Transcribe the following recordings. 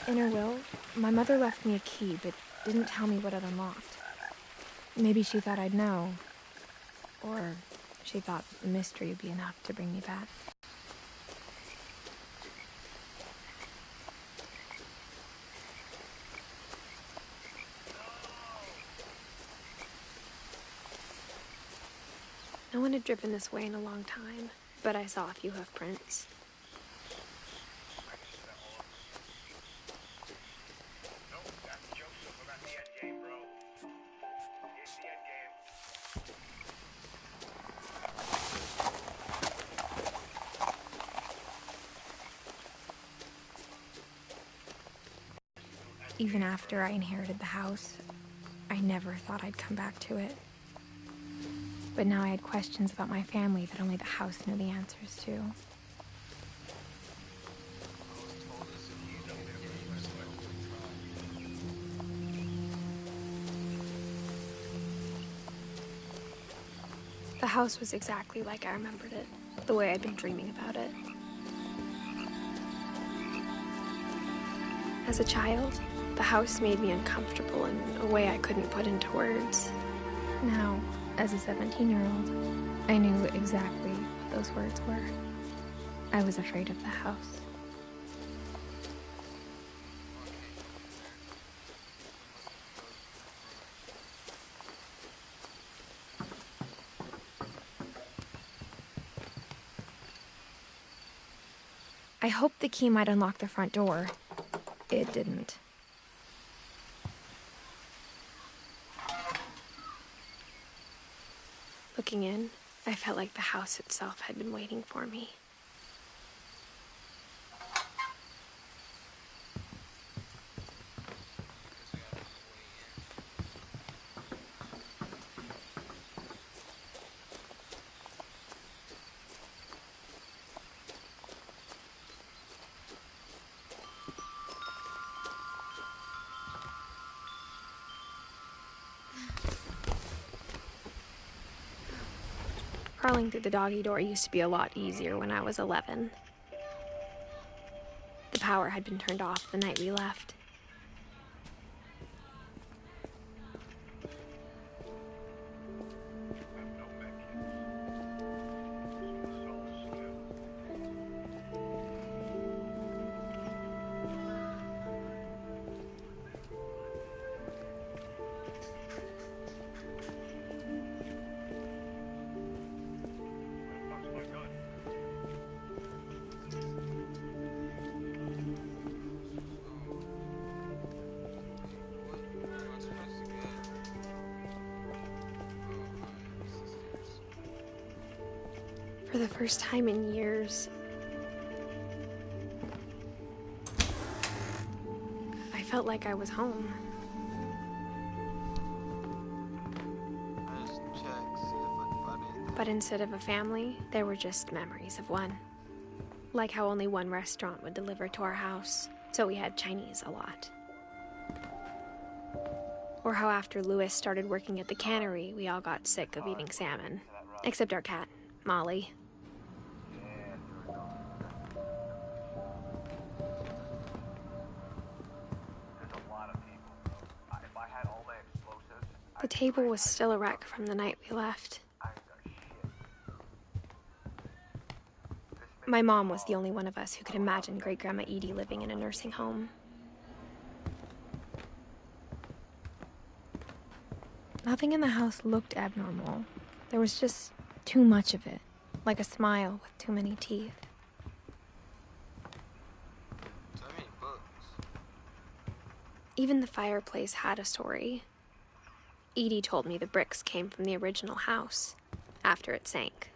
In her will, my mother left me a key, but didn't tell me what it unlocked. Maybe she thought I'd know. Or she thought the mystery would be enough to bring me back. No one had driven this way in a long time, but I saw a few hoof prints. Even after I inherited the house, I never thought I'd come back to it. But now I had questions about my family that only the house knew the answers to. The house was exactly like I remembered it, the way I'd been dreaming about it. As a child, the house made me uncomfortable in a way I couldn't put into words. Now, as a 17-year-old, I knew exactly what those words were. I was afraid of the house. I hoped the key might unlock the front door. It didn't. Looking in, I felt like the house itself had been waiting for me. Crawling through the doggy door used to be a lot easier when I was 11. The power had been turned off the night we left. For the first time in years, I felt like I was home. But instead of a family, there were just memories of one. Like how only one restaurant would deliver to our house, so we had Chinese a lot. Or how after Louis started working at the cannery, we all got sick of eating salmon. Except our cat, Molly. The table was still a wreck from the night we left. My mom was the only one of us who could imagine Great-Grandma Edie living in a nursing home. Nothing in the house looked abnormal. There was just too much of it, like a smile with too many teeth. Even the fireplace had a story. Edie told me the bricks came from the original house, after it sank.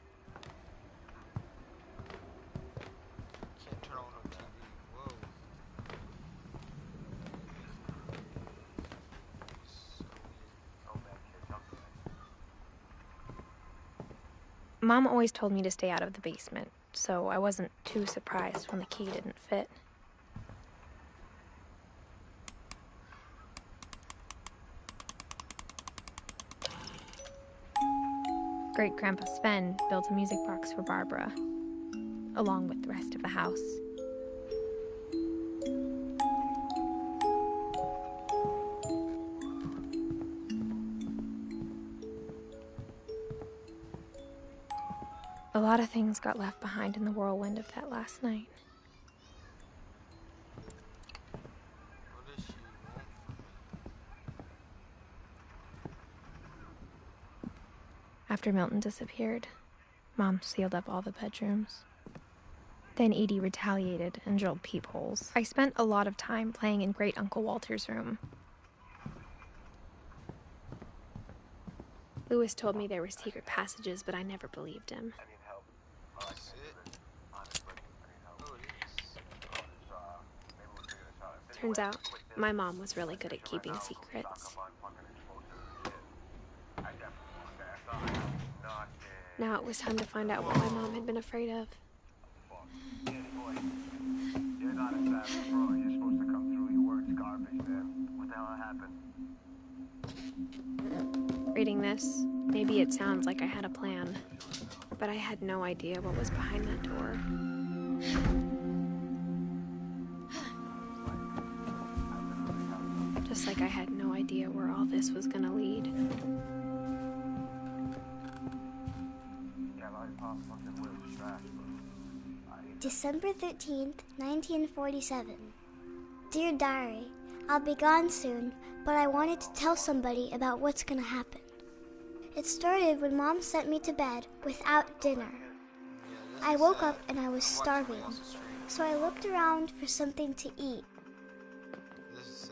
Mom always told me to stay out of the basement, so I wasn't too surprised when the key didn't fit. Great-Grandpa Sven built a music box for Barbara, along with the rest of the house. A lot of things got left behind in the whirlwind of that last night. What does she want from me? After Milton disappeared, Mom sealed up all the bedrooms. Then Edie retaliated and drilled peepholes. I spent a lot of time playing in Great Uncle Walter's room. Lewis told me there were secret passages, but I never believed him. That's it. Oh, it is. Turns out, my mom was really good at keeping secrets. Now it was time to find out what my mom had been afraid of. You're not a savage, bro. You're supposed to come through. Your word's garbage, man. What the hell happened? Reading this, maybe it sounds like I had a plan, but I had no idea what was behind that door. Just like I had no idea where all this was gonna lead. December 13th, 1947. Dear Diary, I'll be gone soon, but I wanted to tell somebody about what's gonna happen. It started when Mom sent me to bed without dinner. I woke up and I was starving, so I looked around for something to eat. This is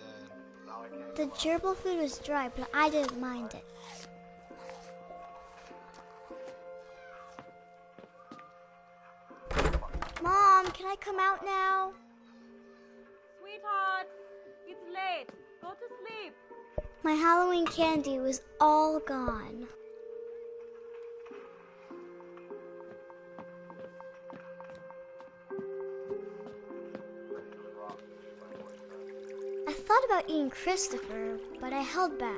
sad. The gerbil food was dry, but I didn't mind it. Mom, can I come out now? Sweetheart, it's late. Go to sleep. My Halloween candy was all gone. I thought about eating Christopher, but I held back.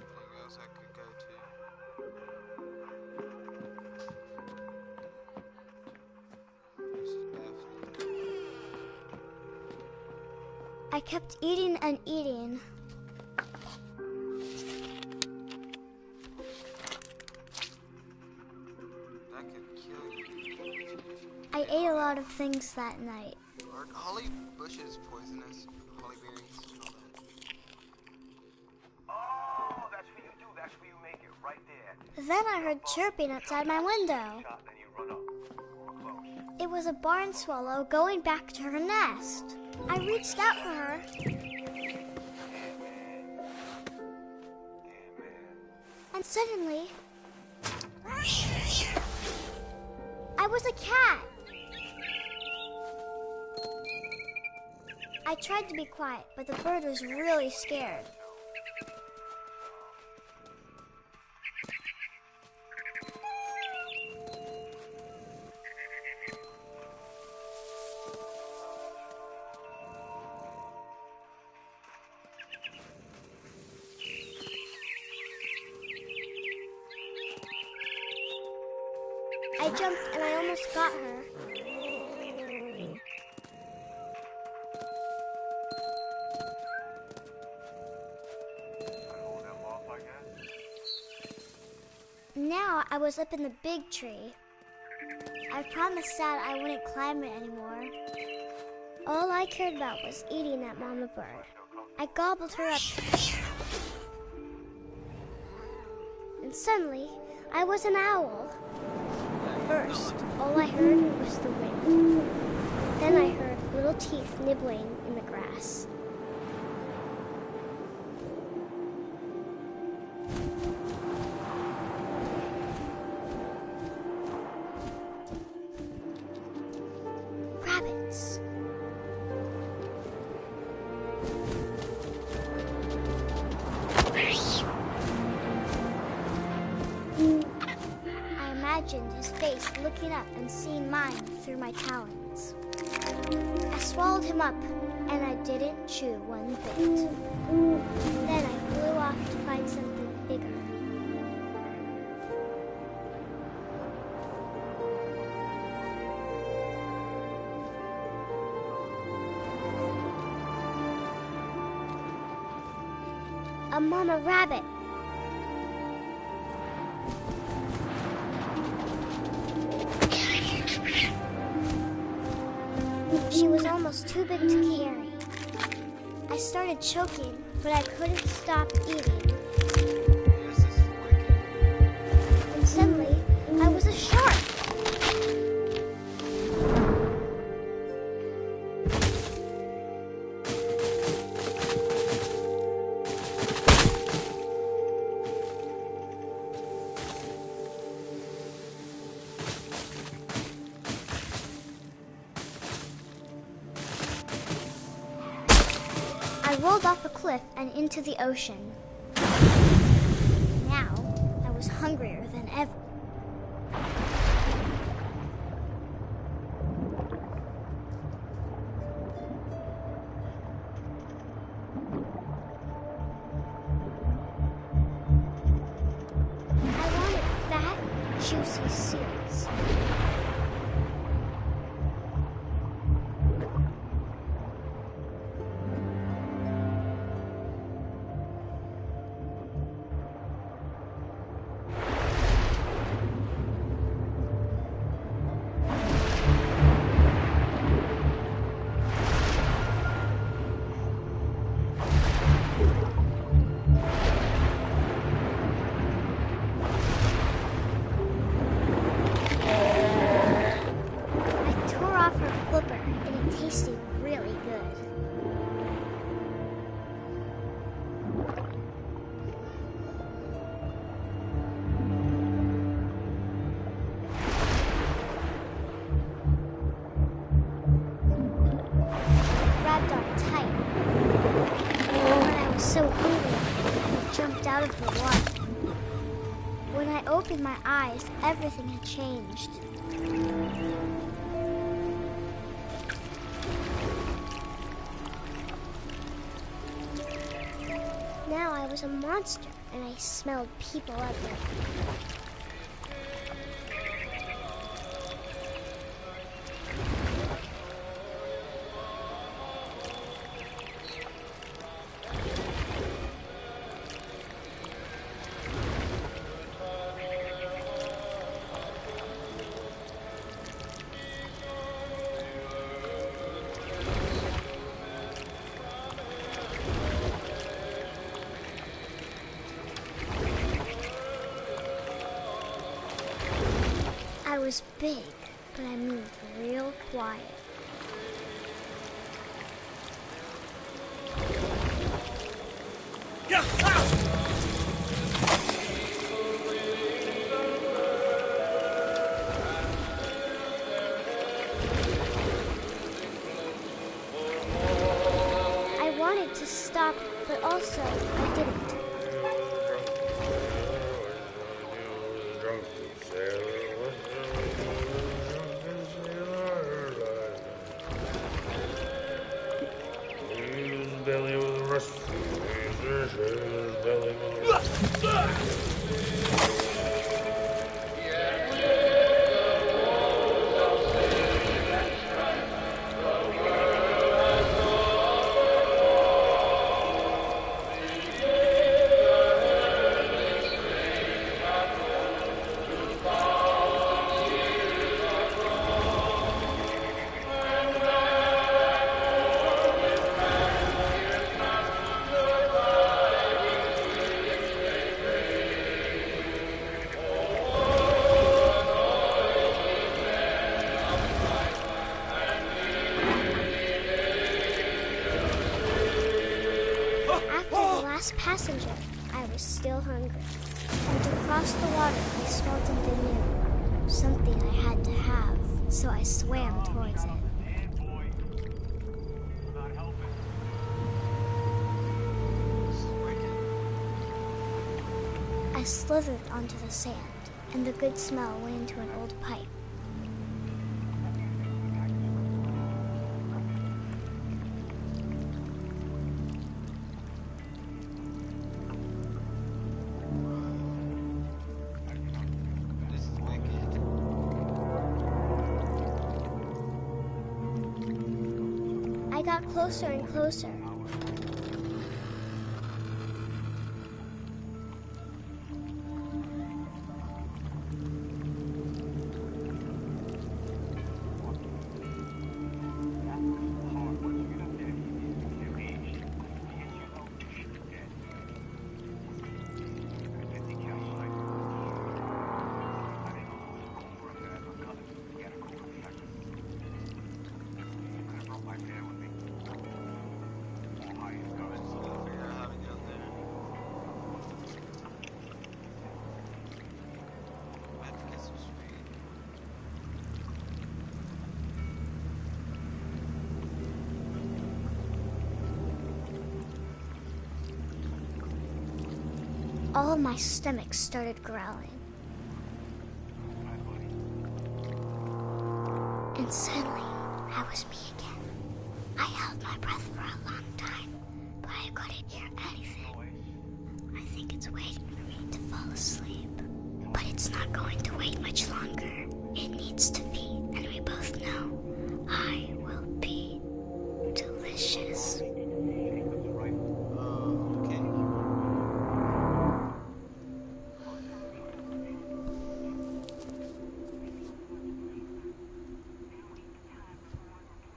Anything else I could go to? This is baffling. I kept eating and eating. That could kill you. I ate a lot of things that night. Are holly bushes poisonous? Holly berries and all that. Oh, that's what you do. That's where you make it, right there. Then I heard chirping outside my window. Shot, then you run up. More close. It was a barn swallow going back to her nest. I reached out for her, and suddenly, I was a cat. I tried to be quiet, but the bird was really scared. I jumped and I almost got her. Hold them off, I guess. Now I was up in the big tree. I promised Dad I wouldn't climb it anymore. All I cared about was eating that mama bird. I gobbled her up. And suddenly, I was an owl. First, all I heard was the wind. Then I heard little teeth nibbling in the grass. Rabbits. I imagined his face looking up and seeing mine through my talons. I swallowed him up, and I didn't chew one bit. Then I flew off to find something bigger. a mama rabbit. She was almost too big to carry. I started choking, but I couldn't stop eating. Yes, this is wicked. And suddenly, I was a shark. I rolled off a cliff and into the ocean. Now, I was hungrier than ever. I wanted fat, juicy seals. I tore off her flipper, and it tasted really good. I grabbed on tight. When I was so hungry, I jumped out of the water. When I opened my eyes, everything had changed. Now I was a monster, and I smelled people everywhere. I was big, but I moved real quiet. I wanted to stop, but also I didn't. Last passenger, I was still hungry. And to cross the water, I smelled something new. Something I had to have, so I swam towards it. This is wicked. I slithered onto the sand, and the good smell went into an old pipe. This is wicked. I got closer and closer. all of my stomach started growling. And suddenly, I was me again. I held my breath for a long time, but I couldn't hear anything. I think it's waiting for me to fall asleep. But it's not going to wait much longer. It needs to be, and we both know I will be delicious. Okay.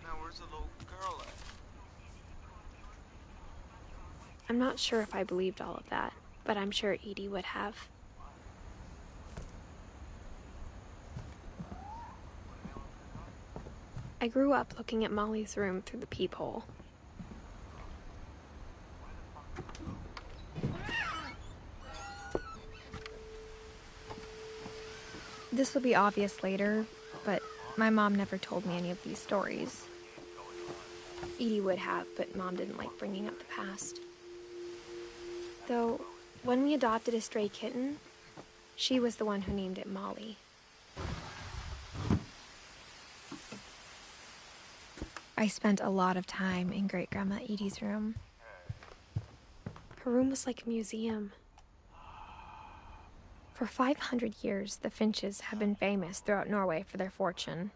Now where's the little girl at? I'm not sure if I believed all of that, but I'm sure Edie would have. I grew up looking at Molly's room through the peephole. This will be obvious later, but my mom never told me any of these stories. Edie would have, but Mom didn't like bringing up the past. Though, when we adopted a stray kitten, she was the one who named it Molly. I spent a lot of time in Great-Grandma Edie's room. Her room was like a museum. For 500 years, the Finches have been famous throughout Norway for their fortune.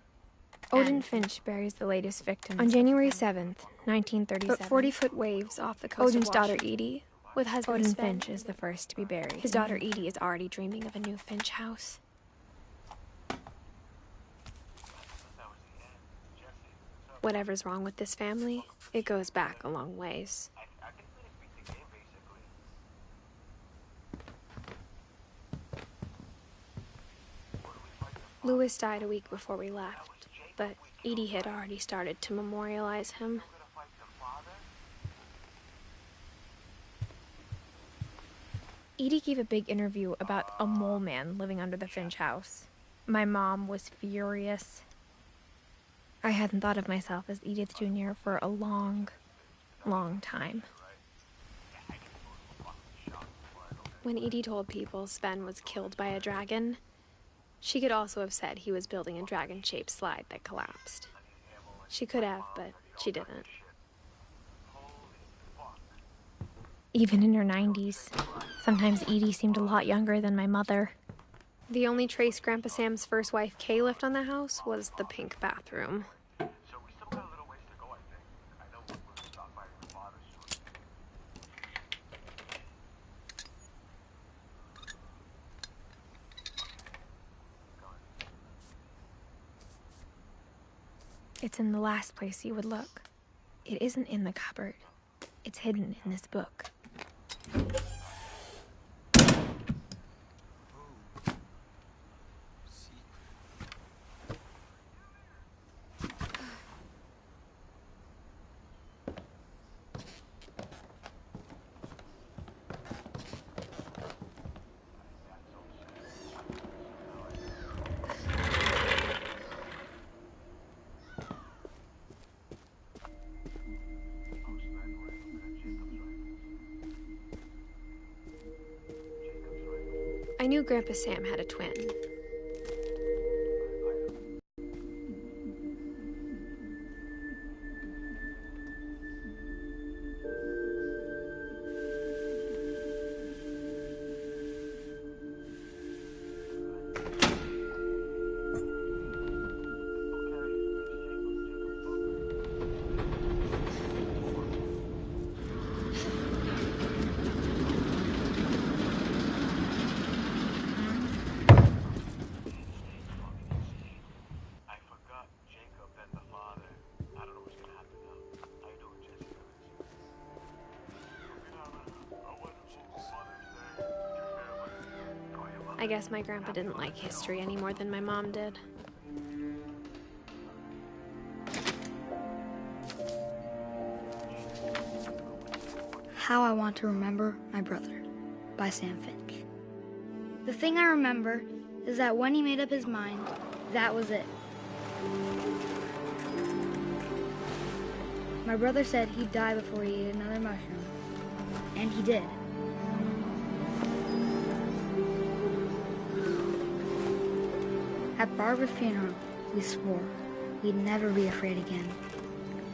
Odin Finch buries the latest victim on January 7th, 1937. But 40-foot waves off the coast Odin's of daughter Edie, with husband Odin Finch, is the first to be buried. His daughter Edie is already dreaming of a new Finch house. Whatever's wrong with this family, it goes back a long ways. Louis died a week before we left, but Edie had already started to memorialize him. Edie gave a big interview about a mole man living under the Finch house. My mom was furious. I hadn't thought of myself as Edith Jr. for a long, long time. When Edie told people Sven was killed by a dragon, she could also have said he was building a dragon-shaped slide that collapsed. She could have, but she didn't. Even in her 90s, sometimes Edie seemed a lot younger than my mother. The only trace Grandpa Sam's first wife, Kay, left on the house was the pink bathroom. So we still got a little ways to go, I think. I know we're going to stop by your father's soon. It's in the last place you would look. It isn't in the cupboard. It's hidden in this book. I knew Grandpa Sam had a twin. I guess my grandpa didn't like history any more than my mom did. How I Want to Remember My Brother by Sam Finch. The thing I remember is that when he made up his mind, that was it. My brother said he'd die before he ate another mushroom, and he did. At Barbara's funeral, we swore we'd never be afraid again.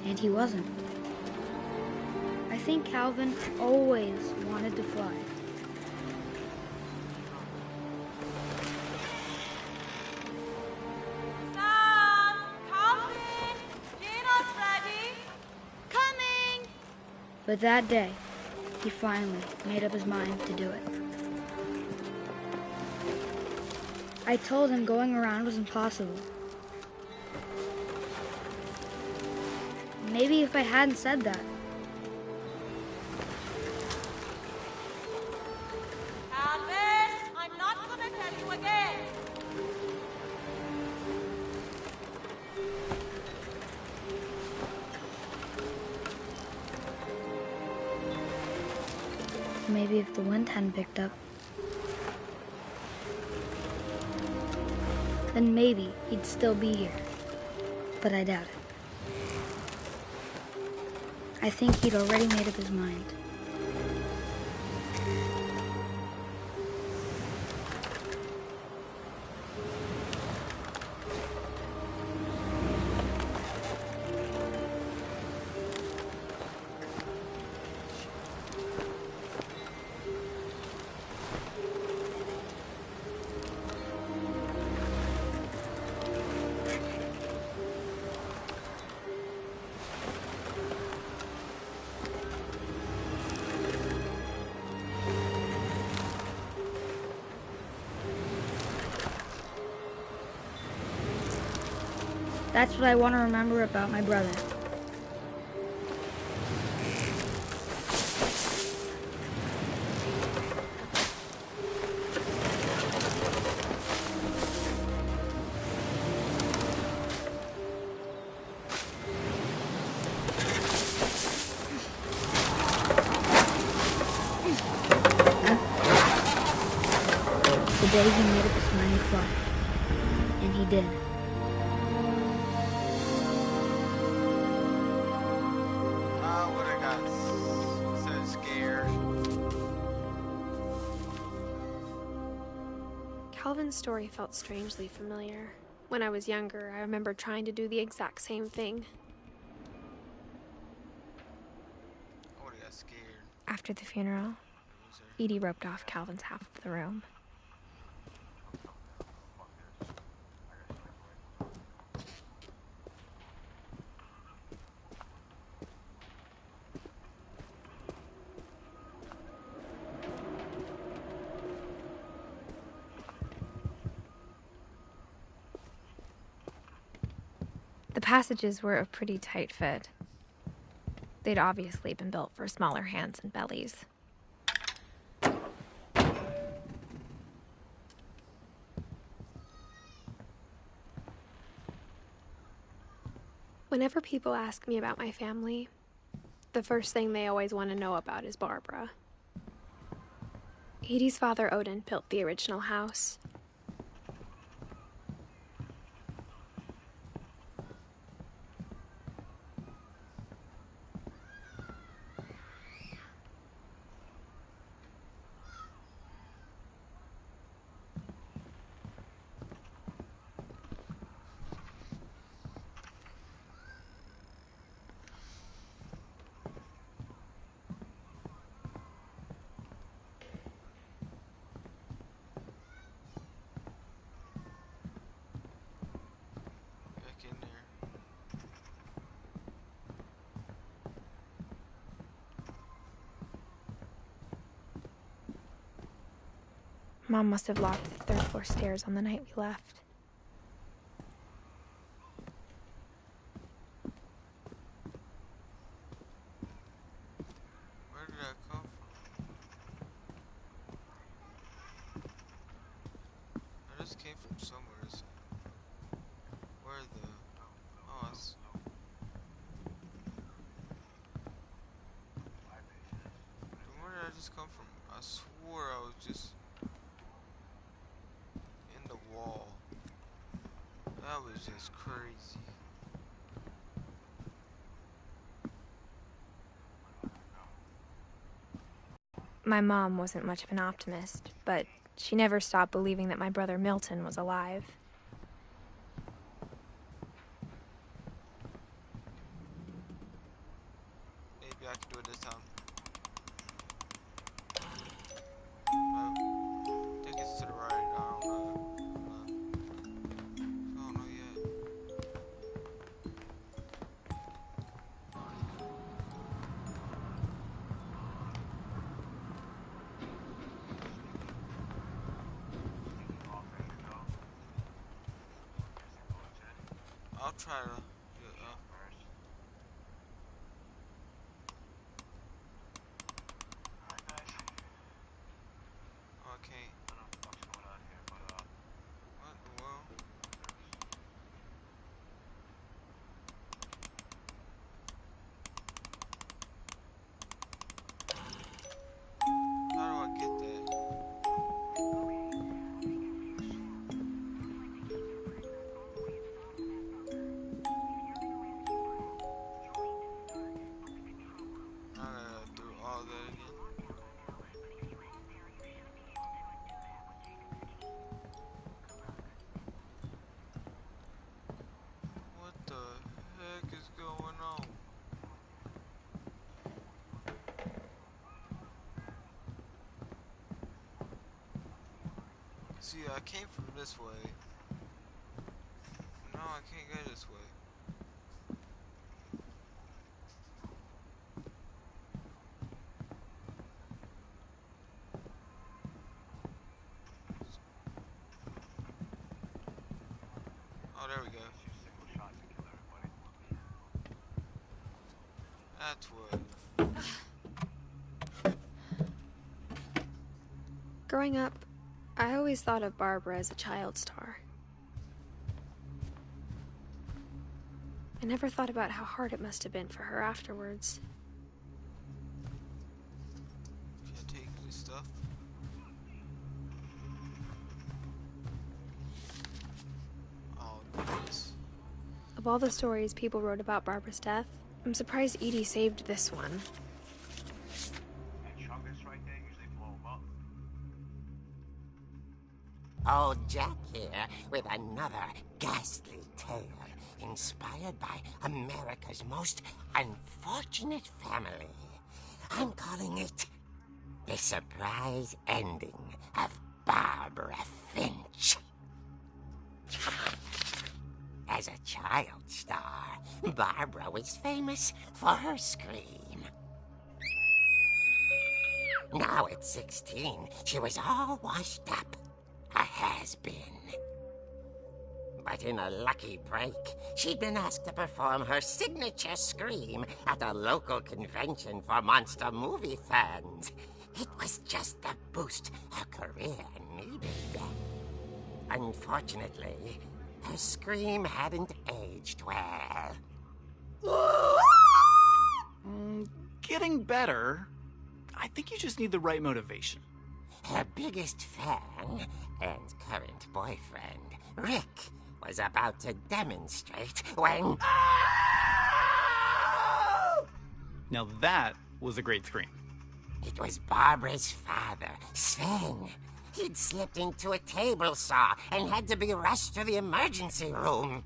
And he wasn't. I think Calvin always wanted to fly. Sam! Calvin! Dinner's ready! Coming! But that day, he finally made up his mind to do it. I told him going around was impossible. Maybe if I hadn't said that, Calvin! I'm not gonna tell you again! maybe if the wind hadn't picked up, then maybe he'd still be here. But I doubt it. I think he'd already made up his mind. That's what I want to remember about my brother. The day he made up his mind to fly. And he did. What I got so scared. Calvin's story felt strangely familiar. When I was younger, I remember trying to do the exact same thing. I would have got scared. After the funeral, Edie roped off Calvin's half of the room. The passages were a pretty tight fit. They'd obviously been built for smaller hands and bellies. Whenever people ask me about my family, the first thing they always want to know about is Barbara. Edie's father, Odin, built the original house. Back in there. Mom must have locked the third floor stairs on the night we left. Where did that come from? I just came from somewhere. So where the? Oh, it's. Where did I just come from? I swore I was just in the wall. That was just crazy. My mom wasn't much of an optimist, but she never stopped believing that my brother Milton was alive. can do it this time. I think it's to the right. I don't know. I don't know yet. I'll try to. Okay. What in the world? How do I get that? I gotta do all that again. What the heck is going on? See, I came from this way. No, I can't go this way. Oh, there we go. That's what. Growing up, I always thought of Barbara as a child star. I never thought about how hard it must have been for her afterwards. Can I take this stuff? Oh, nice. Of all the stories people wrote about Barbara's death, I'm surprised Edie saved this one. That chungus right there usually blow 'em up. Old Jack here with another ghastly tale inspired by America's most unfortunate family. I'm calling it The Surprise Ending of Barbara Finch. As a child star, Barbara was famous for her scream. Now at 16, she was all washed up. A has-been. But in a lucky break, she'd been asked to perform her signature scream at a local convention for monster movie fans. It was just the boost her career needed. Unfortunately, her scream hadn't aged well. Getting better. I think you just need the right motivation. Her biggest fan and current boyfriend, Rick, was about to demonstrate when... Now that was a great scream. It was Barbara's father, Sven. He'd slipped into a table saw and had to be rushed to the emergency room.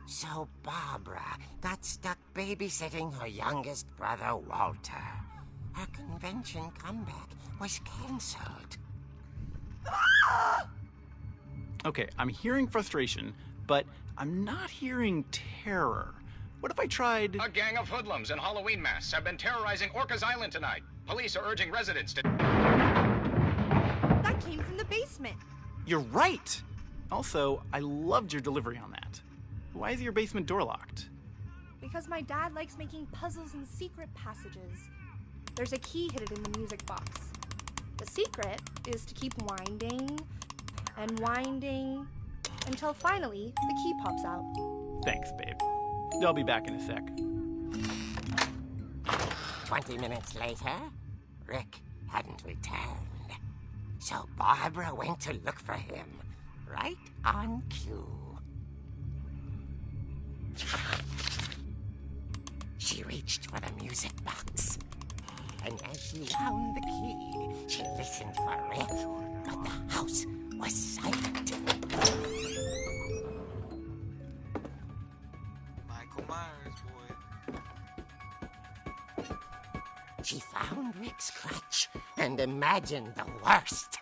So Barbara got stuck babysitting her youngest brother, Walter. Her convention comeback was cancelled. Okay, I'm hearing frustration, but I'm not hearing terror. What if I tried... A gang of hoodlums in Halloween masks have been terrorizing Orcas Island tonight. Police are urging residents to... That came from the basement. You're right! Also, I loved your delivery on that. Why is your basement door locked? Because my dad likes making puzzles and secret passages. There's a key hidden in the music box. The secret is to keep winding and winding until finally the key pops out. Thanks, babe. I'll be back in a sec. 20 minutes later, Rick hadn't returned. So Barbara went to look for him, right on cue. She reached for the music box. And as she found the key, she listened for Rick, but the house was silent. Michael Myers, boy. she found Rick's crutch and imagined the worst.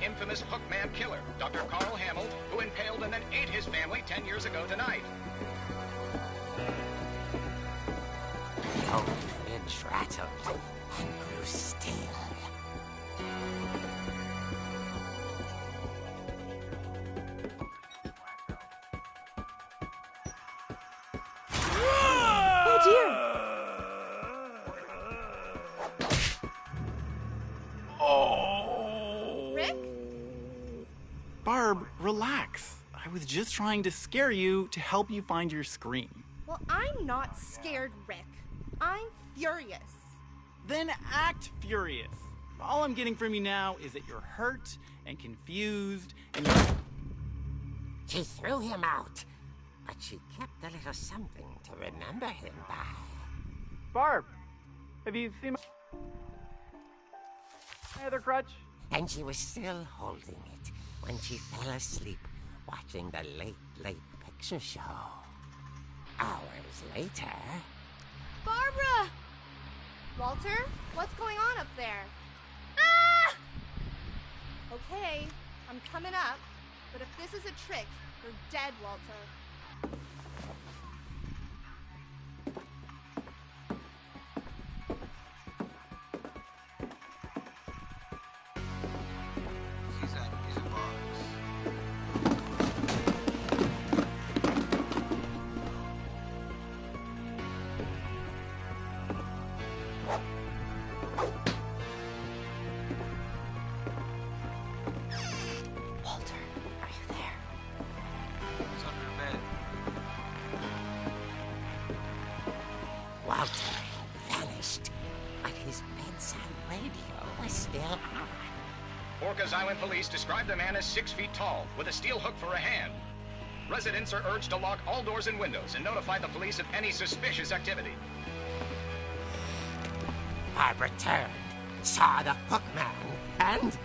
Infamous Hookman killer, Dr. Carl Hamill, who impaled and then ate his family 10 years ago tonight. The old fridge rattled and grew still. Oh dear! Rick? Barb, relax. I was just trying to scare you to help you find your scream. Well, I'm not scared, Rick. I'm furious. Then act furious. All I'm getting from you now is that you're hurt and confused and you're... She threw him out, but she kept a little something to remember him by. Barb, have you seen my other crutch? And she was still holding it when she fell asleep watching the late picture show. Hours later... Barbara! Walter, what's going on up there? Ah! Okay, I'm coming up, but if this is a trick, you're dead, Walter. He's a box. Walter, are you there? He's under bed. Walter had vanished, but his bedside radio was still on. Orcas Island police describe the man as 6 feet tall, with a steel hook for a hand. Residents are urged to lock all doors and windows and notify the police of any suspicious activity. Barbara turned, saw the hook man, and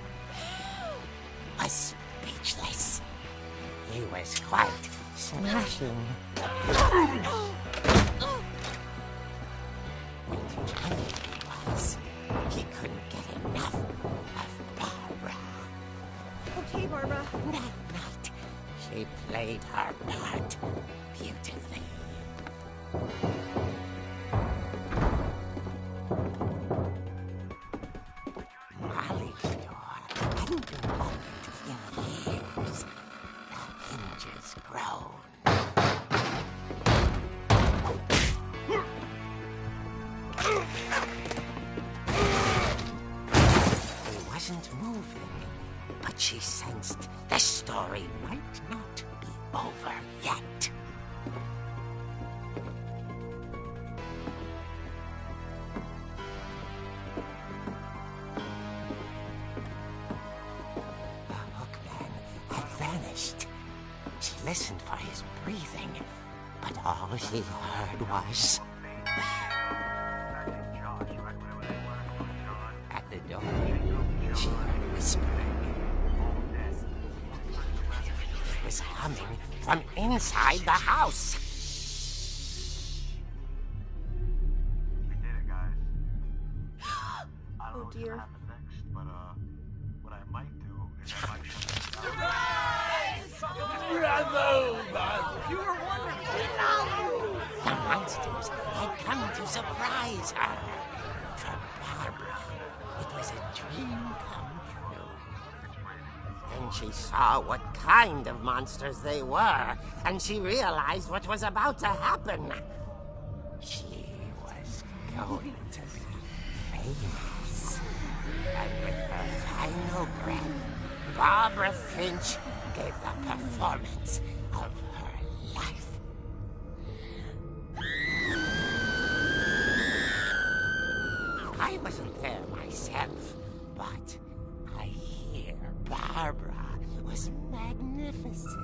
was speechless. He was quite smashing. When funny was, he couldn't get enough of Barbara. Okay, Barbara. That night, she played her part beautifully. Molly's door hadn't been opened in years. The hinges groaned. He wasn't moving, but she sensed the story might not be over yet. The hookman had vanished. She listened for his breathing, but all she heard was... At the door, she heard whispering. It was coming from inside the house. We did it, guys. I don't know what's dear. gonna happen next, but what I might do is I might... The monsters had come to surprise her. For Barbara, it was a dream come true. Then she saw what kind of monsters they were, and she realized what was about to happen. She was going to be famous. And with her final breath, Barbara Finch gave the performance of her life. I wasn't there myself, but I hear Barbara was magnificent.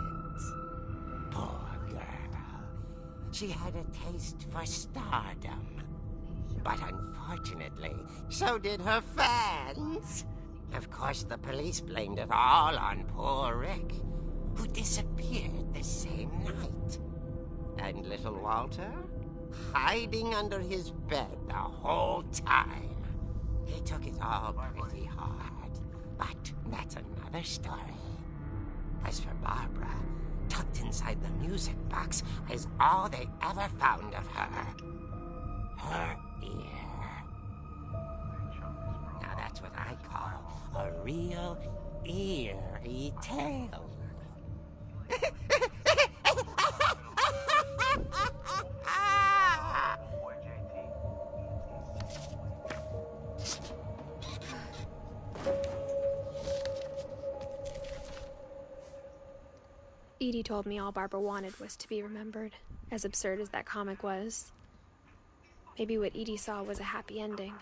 Poor girl. She had a taste for stardom. But unfortunately, so did her fans. Of course, the police blamed it all on poor Rick, who disappeared the same night. And little Walter? Hiding under his bed the whole time. He took it all pretty hard, but that's another story. As for Barbara, tucked inside the music box is all they ever found of her. Her ear. Now that's what I call a real eerie tale. Edie told me all Barbara wanted was to be remembered, as absurd as that comic was. Maybe what Edie saw was a happy ending.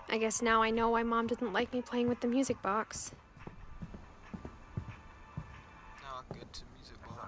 I guess now I know why Mom didn't like me playing with the music box. Now I'll get to music box.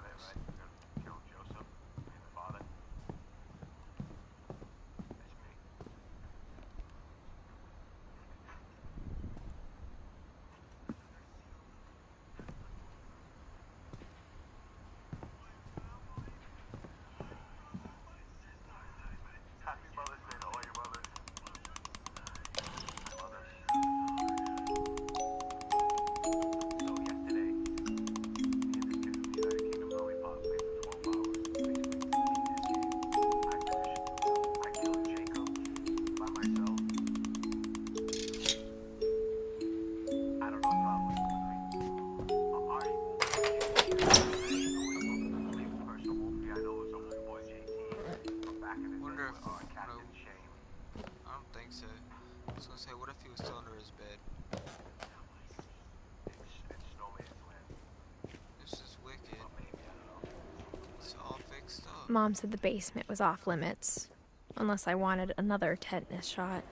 Mom said the basement was off limits, unless I wanted another tetanus shot.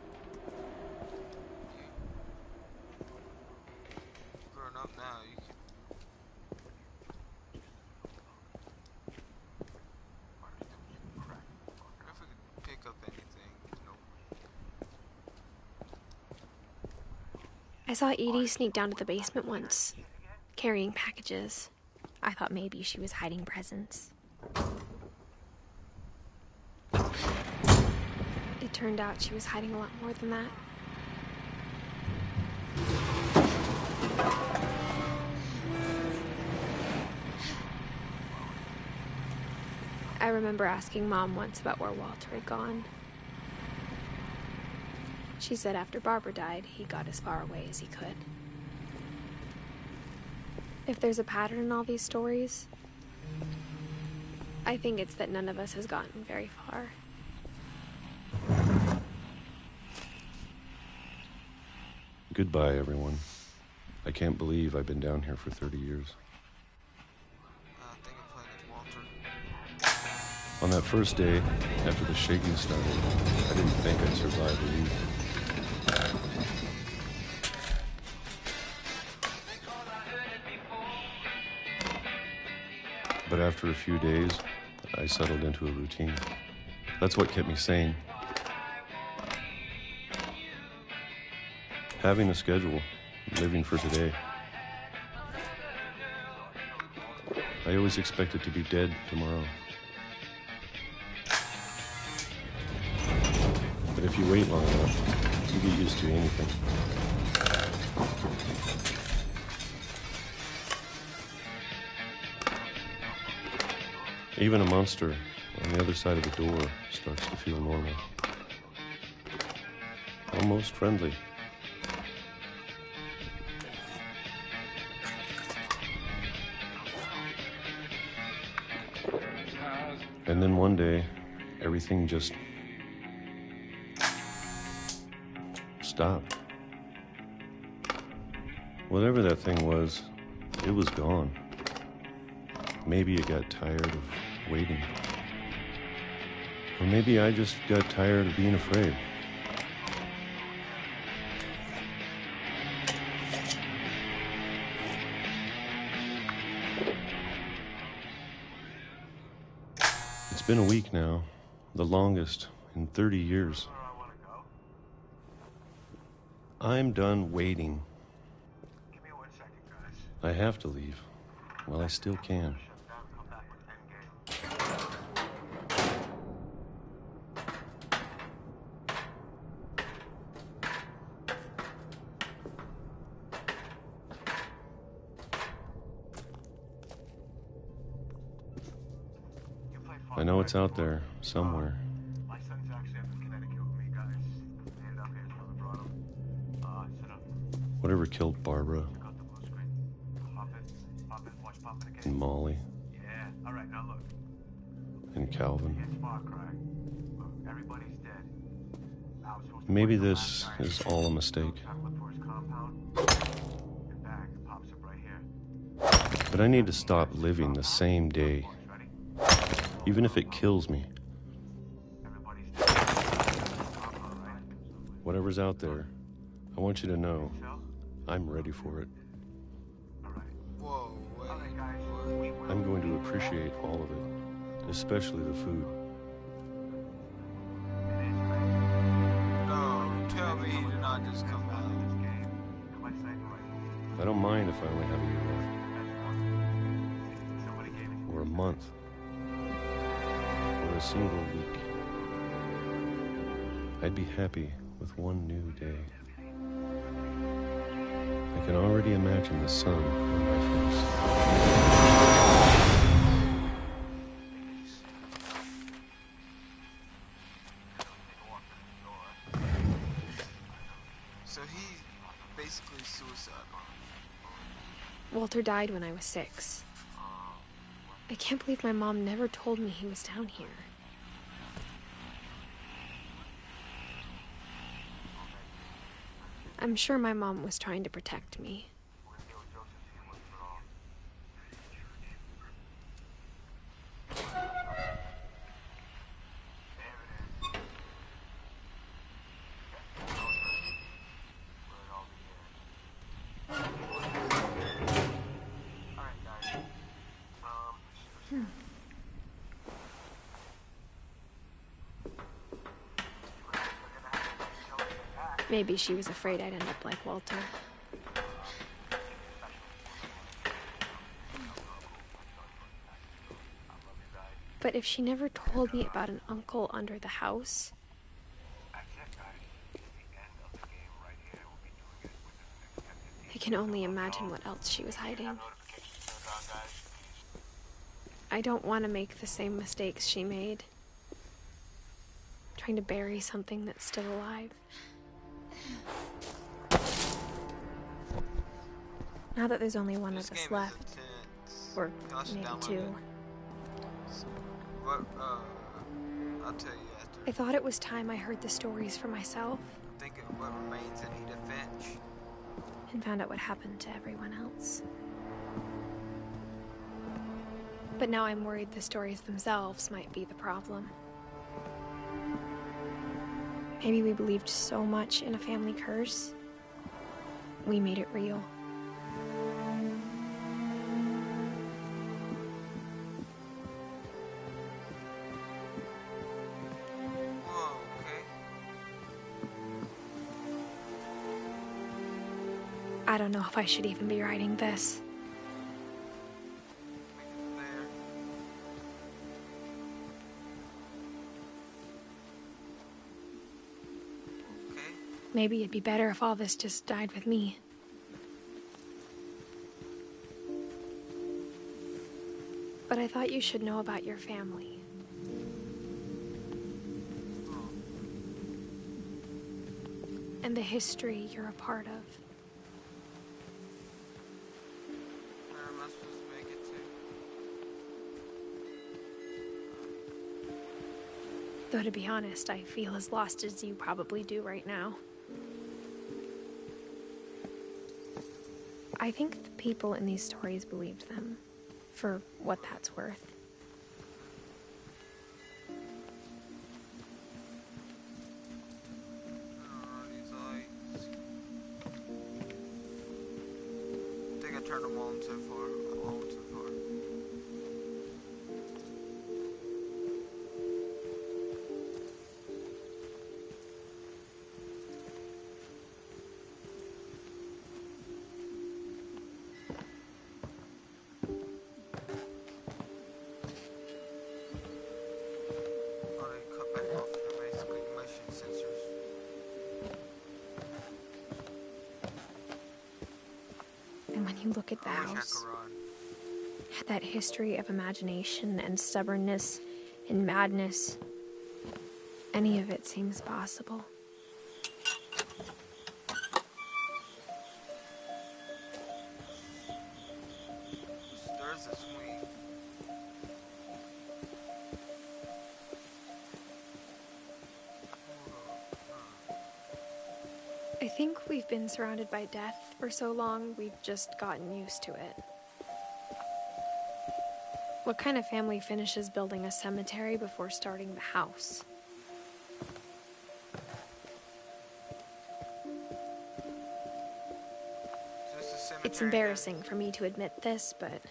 Growing up now, you can... If we could pick up anything, you know. I saw Edie sneak down to the basement once, carrying packages. I thought maybe she was hiding presents. It turned out she was hiding a lot more than that. I remember asking Mom once about where Walter had gone. She said after Barbara died, he got as far away as he could. If there's a pattern in all these stories, I think it's that none of us has gotten very far. Goodbye, everyone. I can't believe I've been down here for 30 years. I think I'm playing with Walter. On that first day, after the shaking started, I didn't think I'd survive a week. But after a few days, I settled into a routine. That's what kept me sane. Having a schedule, living for today. I always expected to be dead tomorrow. But if you wait long enough, you get used to anything. Even a monster on the other side of the door starts to feel normal. Almost friendly. And then one day, everything just stopped. Whatever that thing was, it was gone. Maybe it got tired of waiting. Or maybe I just got tired of being afraid. It's been a week now, the longest in 30 years. I'm done waiting. Give me 1 second, guys. I have to leave. Well, I still can. I know it's out there, somewhere. My son's actually up in Connecticut with me, guys. He ended up here, his brother brought him. Sit up. Whatever killed Barbara Got the blue screen. Pop it, watch pop it again. and Molly Yeah, alright, now look. and Calvin. Get spark cry. Look, everybody's dead. I was supposed to Maybe find the this last guy. is all a mistake. Trying to look for his compound. And bang, it pops up right here. But I need to stop living the same day, Ready? even if it kills me. Everybody's dead. Compound, right? Whatever's out there, I want you to know I'm ready for it. Alright. Whoa, wait. Alright, guys. What? I'm going to appreciate all of it, especially the food. No, tell me he did not just come out. I don't mind if I only have a year left, or a month, or a single week. I'd be happy with one new day. I can already imagine the sun on my face. So he basically suicidal. Walter died when I was 6. I can't believe my mom never told me he was down here. I'm sure my mom was trying to protect me. Maybe she was afraid I'd end up like Walter. But if she never told me about an uncle under the house, I can only imagine what else she was hiding. I don't want to make the same mistakes she made, trying to bury something that's still alive. Now that there's only one of us left, or maybe 2, What, I'll tell you after. I thought it was time I heard the stories for myself I'm thinking of what remains in Edith Finch. and found out what happened to everyone else. But now I'm worried the stories themselves might be the problem. Maybe we believed so much in a family curse, we made it real. Whoa, okay. I don't know if I should even be writing this. There. Okay. Maybe it'd be better if all this just died with me. But I thought you should know about your family. And the history you're a part of. Where am I supposed to make it to? Though to be honest, I feel as lost as you probably do right now. I think the people in these stories believed them, for what that's worth. I think I turned them on so far. And when you look at the house, that history of imagination and stubbornness and madness, any of it seems possible. There's a swing. I think we've been surrounded by death for so long, we've just gotten used to it. What kind of family finishes building a cemetery before starting the house? It's embarrassing for me to admit this, but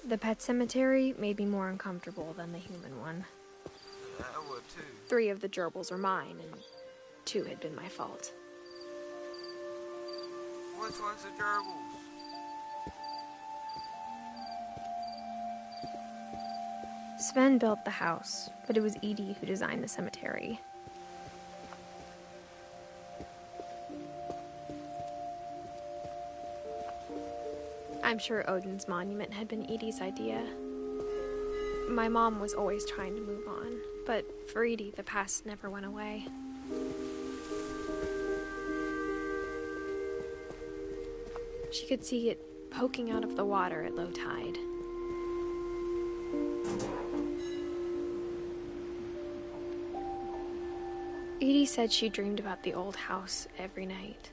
the pet cemetery made me more uncomfortable than the human one. Yeah, I would too. 3 of the gerbils are mine, and 2 had been my fault. Which one's the gerbils? Sven built the house, but it was Edie who designed the cemetery. I'm sure Odin's monument had been Edie's idea. My mom was always trying to move on, but for Edie, the past never went away. She could see it poking out of the water at low tide. Edie said she dreamed about the old house every night.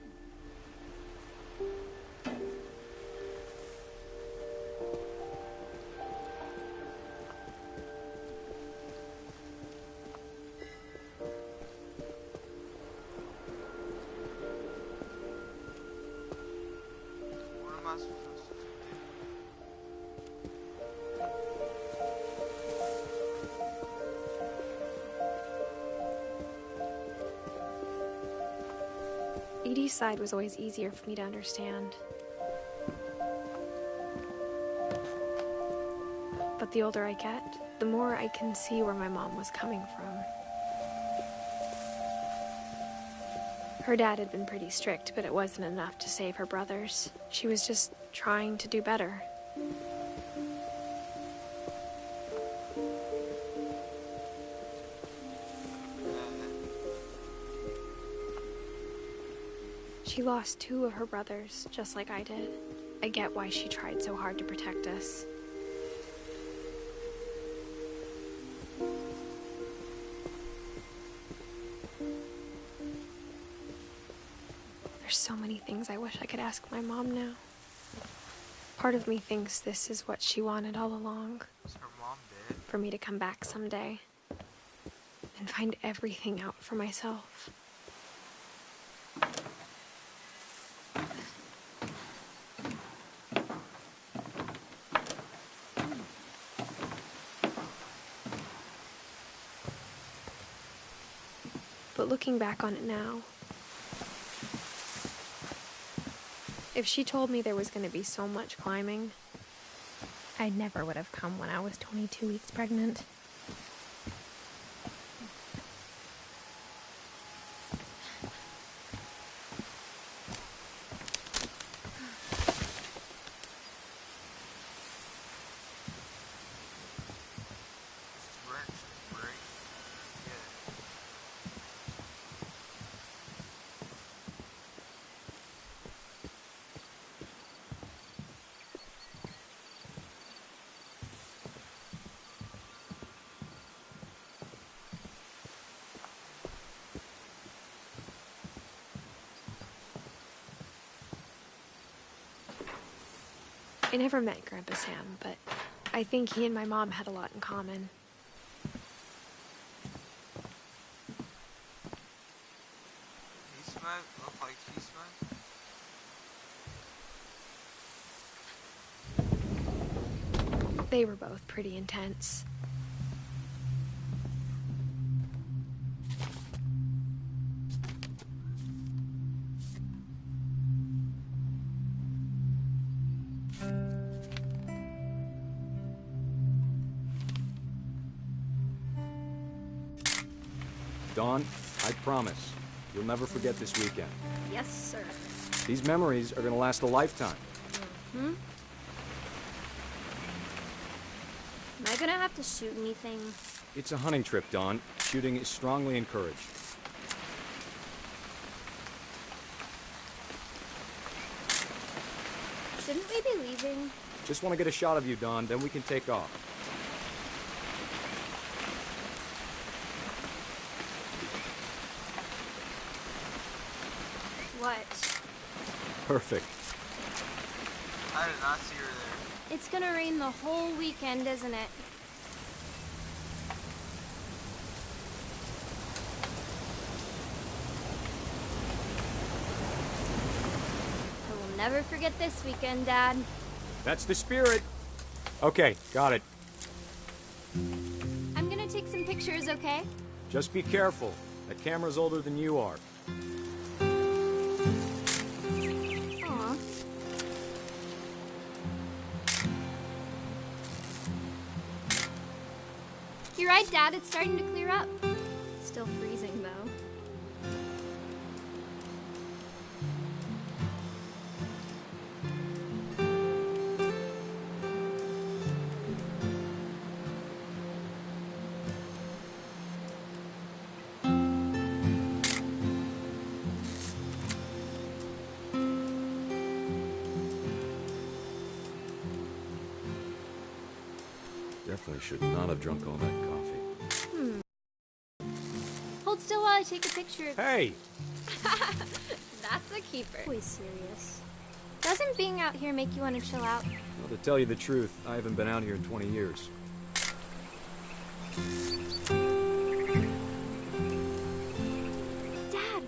What am I supposed to do? Edie's side was always easier for me to understand. But the older I get, the more I can see where my mom was coming from. Her dad had been pretty strict, but it wasn't enough to save her brothers. She was just trying to do better. She lost 2 of her brothers, just like I did. I get why she tried so hard to protect us. There's so many things I wish I could ask my mom now. Part of me thinks this is what she wanted all along. Is her mom dead? For me to come back someday and find everything out for myself. But looking back on it now, if she told me there was going to be so much climbing, I never would have come when I was 22 weeks pregnant. I never met Grandpa Sam, but I think he and my mom had a lot in common. He smoked? Looked like he smoked? They were both pretty intense. Dawn, I promise, you'll never forget this weekend. Yes, sir. These memories are gonna last a lifetime. Hmm? Am I gonna have to shoot anything? It's a hunting trip, Dawn. Shooting is strongly encouraged. Shouldn't we be leaving? Just want to get a shot of you, Dawn, then we can take off. What? Perfect. I did not see her there. It's gonna rain the whole weekend, isn't it? I will never forget this weekend, Dad. That's the spirit. Okay, got it. I'm gonna take some pictures, okay? Just be careful. That camera's older than you are. Aw. You're right, Dad. It's starting to clear up. Still freezing, though. Definitely should not have drunk all that coffee. Hold still while I take a picture. Hey! That's a keeper. Always serious. Doesn't being out here make you want to chill out? Well, to tell you the truth, I haven't been out here in 20 years. Dad!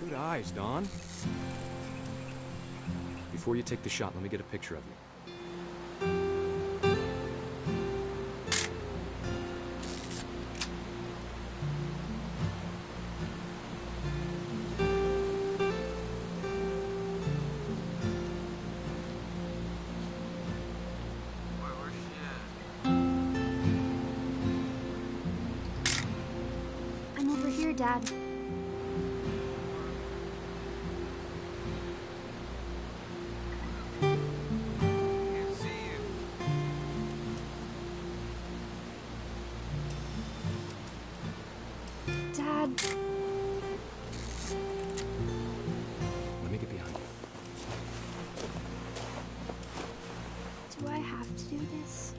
Good eyes, Dawn. Before you take the shot, let me get a picture of you. Where's she at? I'm over here, Dad. Can't see you. Dad. Let me get behind you. Do I have to do this?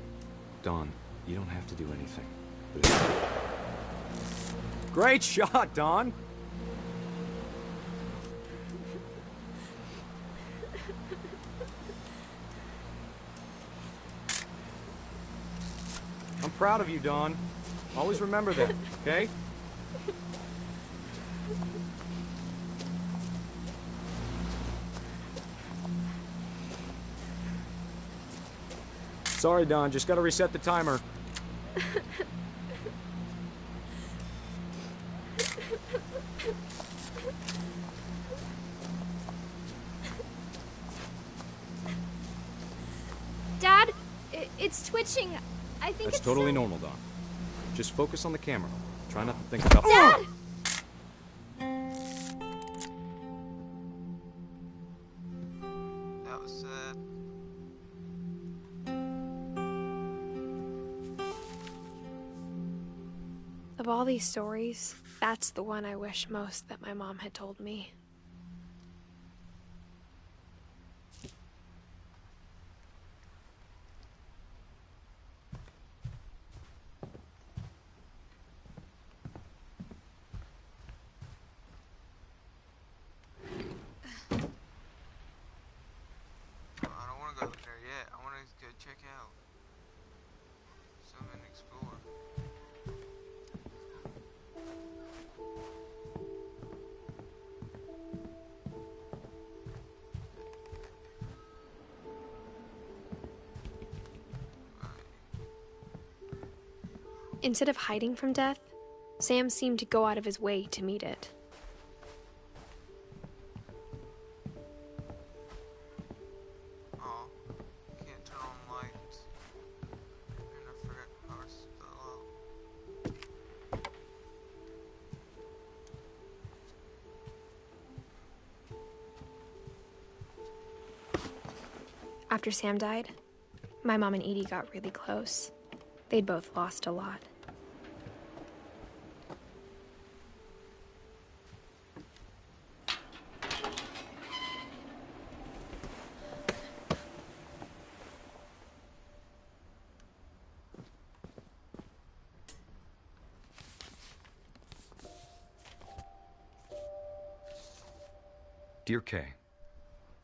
Dawn, you don't have to do anything. But Great shot, Dawn! I'm proud of you, Dawn. Always remember that, okay? Sorry, Dawn, just gotta reset the timer. Dad, it's twitching. I think That's it's totally so... normal, Dawn. Just focus on the camera. Try not to think about— Dad! That was sad. Of all these stories, that's the one I wish most that my mom had told me. I don't want to go there yet. I check out. Zoom and explore. Instead of hiding from death, Sam seemed to go out of his way to meet it. Oh, can't turn on lights. And I forgot power's still out. After Sam died, my mom and Edie got really close. They'd both lost a lot. Dear Kay,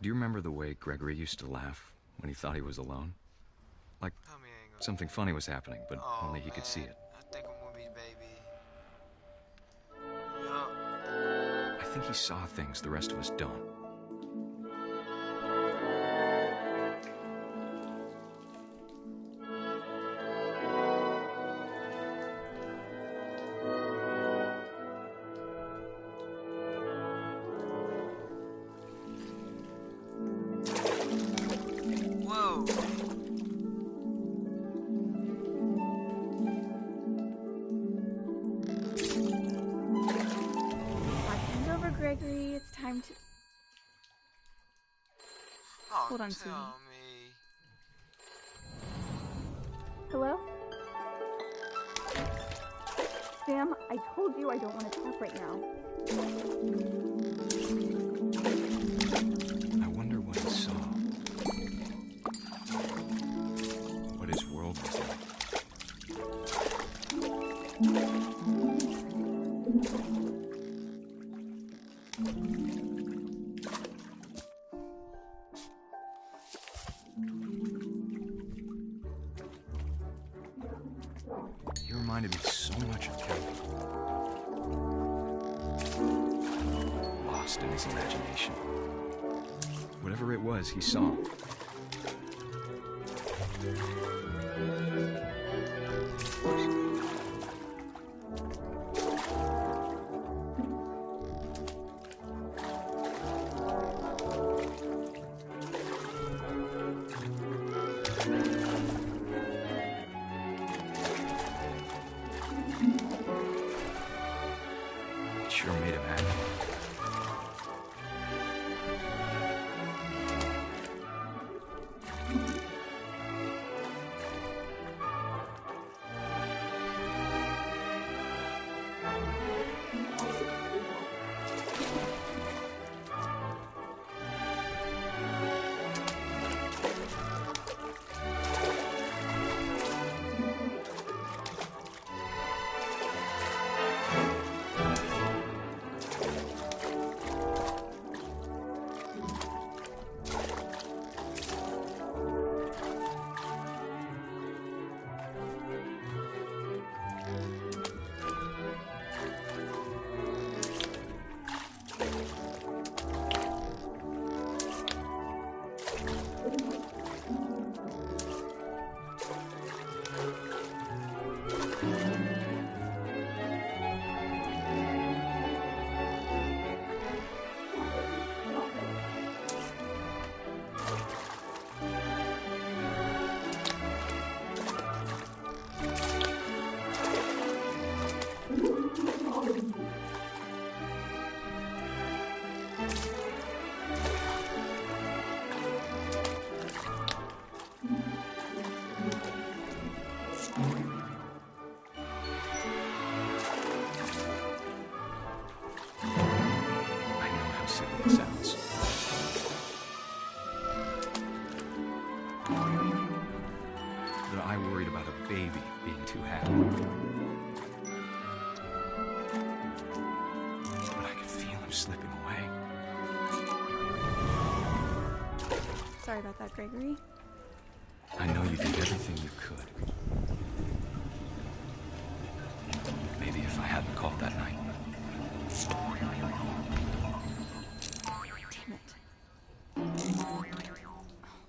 do you remember the way Gregory used to laugh when he thought he was alone? Like something funny was happening, but only he could see it. I think I'm with me, baby. I think he saw things the rest of us don't. Whoa. Watching's over, Gregory. It's time to... Oh, Hold on, sweetie. tell me. Hello? Sam, I told you I don't want to talk right now. I wonder what he saw. What his world was like. He reminded me so much of Kevin. Lost in his imagination. Whatever it was, he saw. It sure made him happy. It sounds. That I worried about a baby being too happy. But I could feel him slipping away. Sorry about that, Gregory. I know you did everything you could. Maybe if I hadn't called that night. Damn it.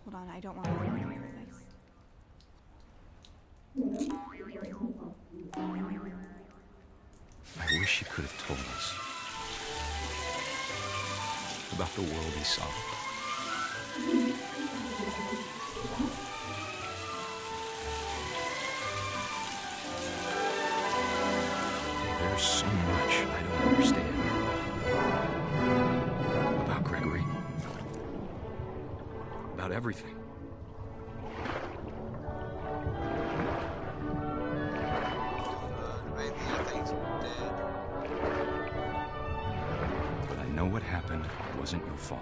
Hold on, I don't want to ruin your face. I wish he could have told us about the world he saw. There's so much I don't understand about Gregory, about everything. But I know what happened wasn't your fault.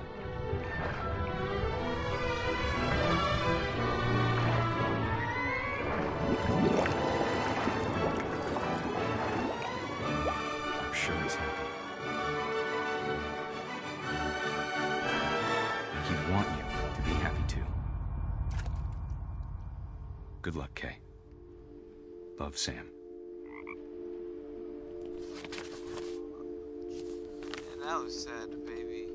I'm sure he's happy. And he'd want you to be happy too. Good luck, Kay. Love, Sam. And that was sad, baby.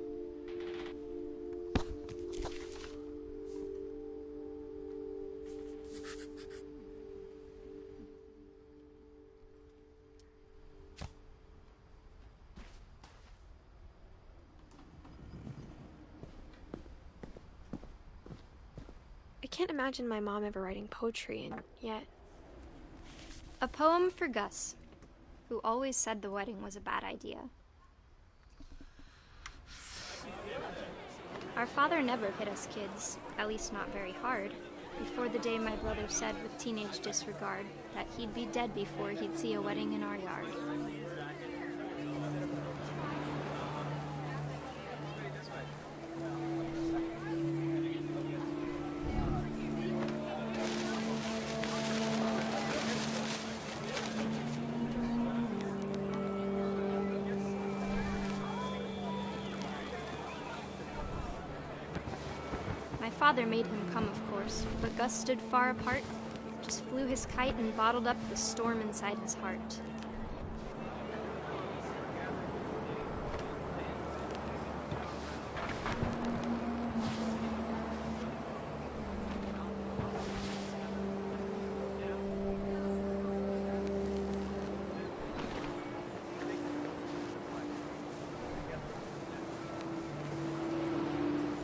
I can't imagine my mom ever writing poetry, and yet... A poem for Gus, who always said the wedding was a bad idea. Our father never hit us kids, at least not very hard, before the day my brother said with teenage disregard that he'd be dead before he'd see a wedding in our yard. My father made him come, of course, but Gus stood far apart, just flew his kite and bottled up the storm inside his heart.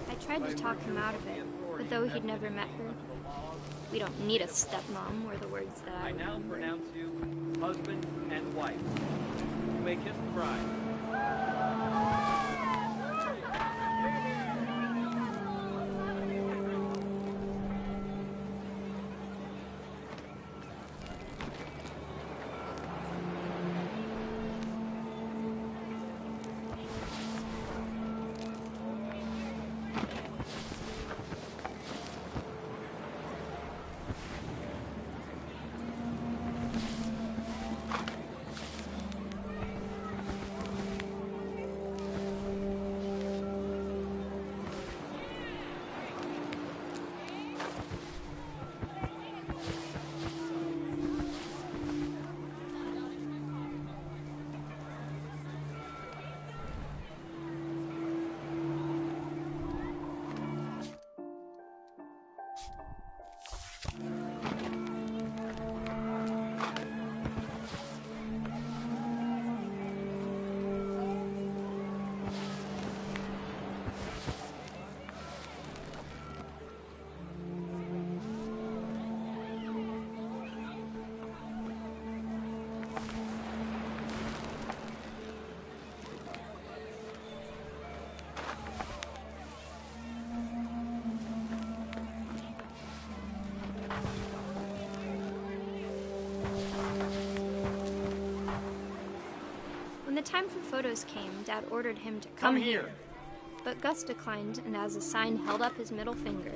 I tried to talk him out of it, but though he'd never met her, we don't need a stepmom were the words that I now remember. pronounce you husband and wife. You may kiss the bride. When the time for photos came, Dad ordered him to Come here. But Gus declined, and as a sign held up his middle finger.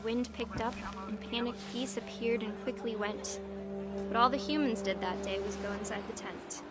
wind picked up, and panicked geese appeared and quickly went. But all the humans did that day was go inside the tent.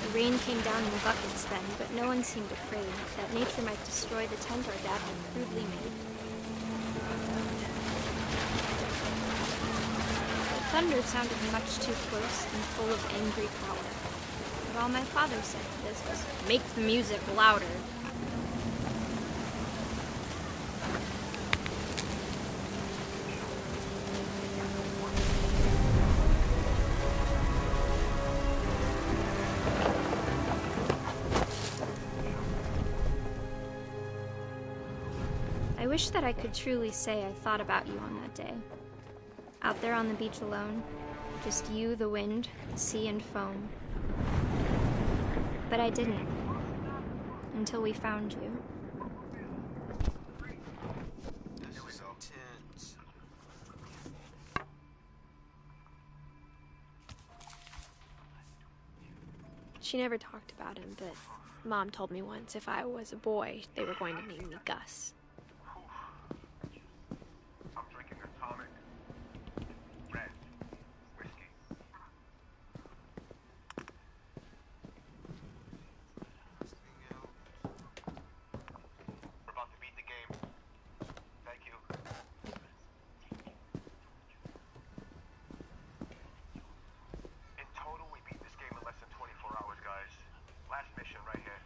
The rain came down in buckets then, but no one seemed afraid that nature might destroy the tent our dad had crudely made. The thunder sounded much too close and full of angry power. But all my father said to this was, "Make the music louder." I wish that I could truly say I thought about you on that day. Out there on the beach alone, just you, the wind, the sea, and foam. But I didn't. Until we found you. This was intense. She never talked about him, but Mom told me once if I was a boy, they were going to name me Gus. I'm drinking atomic red whiskey. We're about to beat the game. Thank you. In total, we beat this game in less than 24 hours, guys. Last mission right here.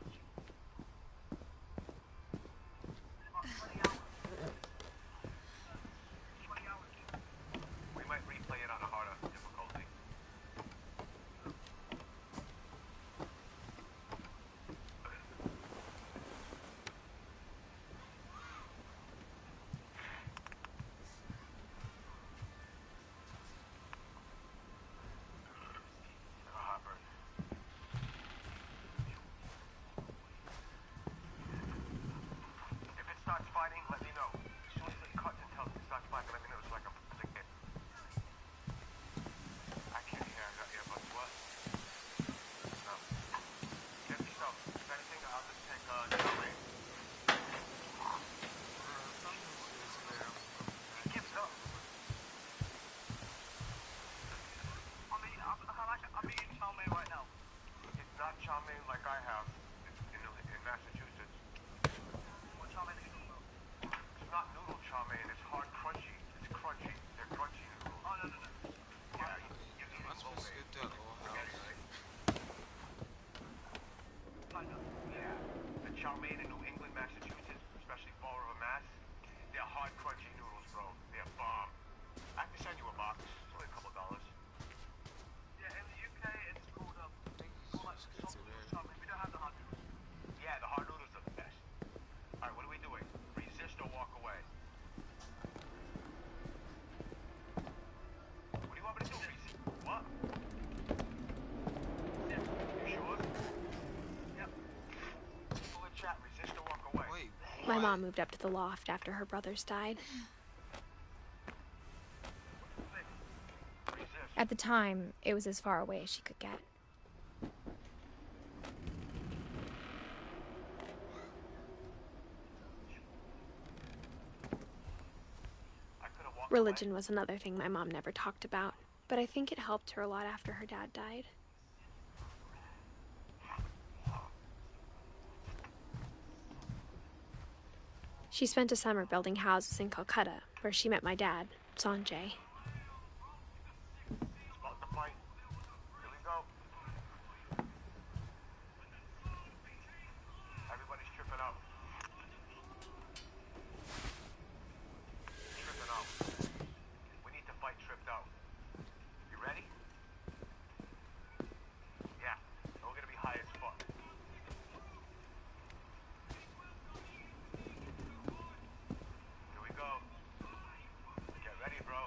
We might replay it on a harder difficulty. Heartburn. If it starts fighting, let me know. As soon as it cuts and tells me it starts fighting, let me know so I can predict it. I can't hear. I got earbuds. What? No. Get yourself. If anything, I'll just take Charlie. He gives up. I'm eating chow mein right now. It's not chow mein like I have in Massachusetts. What chow mein are you talking about? It's not noodle chow mein. It's hard crunchy. It's crunchy. They're crunchy noodles. Oh, no. Yeah, he gives you That's full what's made. good to old house. Yeah. The chow mein in New England, Massachusetts, especially Fall River, Mass, they're hard crunchy noodles, bro. They're bomb. I have to send you a box. It's only a couple dollars. Yeah, in the UK, it's called chow mein. We don't have the hard noodles. Yeah, the hard noodles are the best. Alright, what are we doing? Resist or walk away? What do you want me to do? Resist? What? You sure? Yep. People in chat, resist or walk away. Wait, My mom moved up to the loft after her brothers died. Resist. At the time, it was as far away as she could get. I could have walked Religion was another thing my mom never talked about, but I think it helped her a lot after her dad died. She spent a summer building houses in Calcutta, where she met my dad, Sanjay. It's about to fight. Here we go. Everybody's tripping out. Tripping out. We need to fight tripped out. You ready? Yeah. We're gonna be high as fuck. Here we go. Get ready, bro.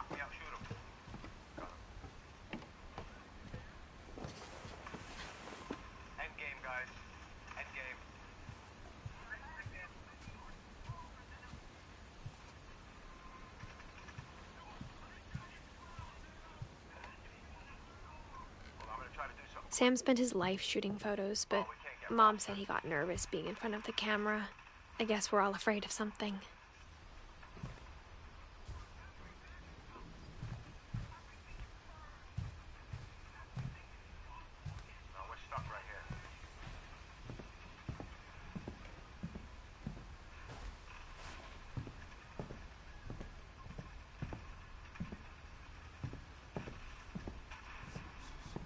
Knock me out, shoot him. Got him. End game, guys. End game. Well, I'm gonna try to do something. Sam spent his life shooting photos, but Mom said he got nervous being in front of the camera. I guess we're all afraid of something. No, we're stuck right here.